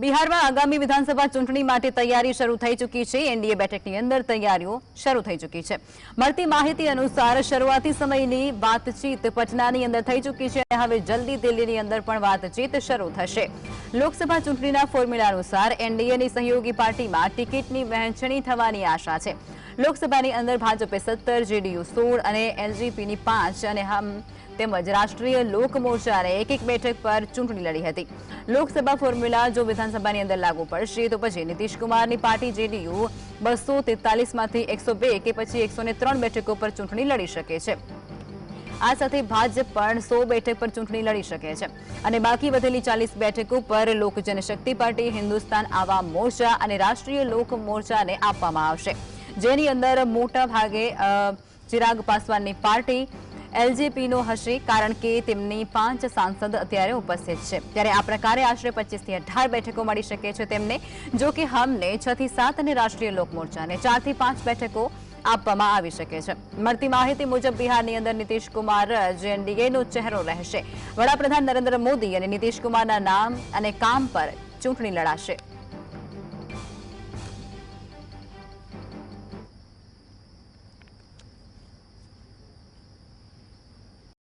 બિહારમાં આગામી વિધાનસભા ચૂંટણી માટે તૈયારી શરૂ થઈ ચૂકી છે। એનડીએ બેઠકની અંદર તૈયારીઓ શરૂ થઈ ચૂકી છે। મળતી માહિતી અનુસાર શરૂઆતી સમયની વાતચીત પટનાની અંદર થઈ ચૂકી છે। હવે જલ્દી દિલ્હીની અંદર પણ વાતચીત શરૂ થશે। લોકસભા ચૂંટણીના ફોર્મ્યુલા અનુસાર એનડીએની સહયોગી પાર્ટીમાં ટિકિટની વહેંચણી થવાની આશા છે। લોકસભાની અંદર ભાજપે 17, જેડીયુ 16 અને એલજેપીની 5 અને તેમજ રાષ્ટ્રીય લોક મોરચાને એક બેઠક પર ચૂંટણી લડી હતી। લોકસભા ફોર્મ્યુલા જો વિધાનસભાની અંદર લાગુ પડશે તો પછી નીતિશ કુમારની પાર્ટી જેડીયુ 243 માંથી 102 કે પછી 103 બેઠકો પર ચૂંટણી લડી શકે છે। આ સાથે ભાજપ પણ 100 બેઠક પર ચૂંટણી લડી શકે છે અને બાકી વધેલી 40 બેઠકો પર લોક જનશક્તિ પાર્ટી, હિન્દુસ્તાન આવામ મોરચા અને રાષ્ટ્રીય લોક મોરચાને આપવામાં આવશે, જેની અંદર મોટા ભાગે ચિરાગ પાસવાનની પાર્ટી એલજેપીનો હશે, કારણ કે તેમની 5 સાંસદ અત્યારે ઉપસ્થિત છે। ત્યારે આ પ્રકારે આશરે 25 થી 18 બેઠકો મળી શકે છે તેમને, જો કે હમને 6 થી 7 અને રાષ્ટ્રીય લોક મોરચાને 4 થી 5 બેઠકો આપવામાં આવી શકે છે। મળતી માહિતી મુજબ બિહારની અંદર નીતિશ કુમાર જ એનડીએનો ચહેરો રહેશે। વડાપ્રધાન નરેન્દ્ર મોદી અને નીતિશ કુમારના નામ અને કામ પર ચૂંટણી લડાશે।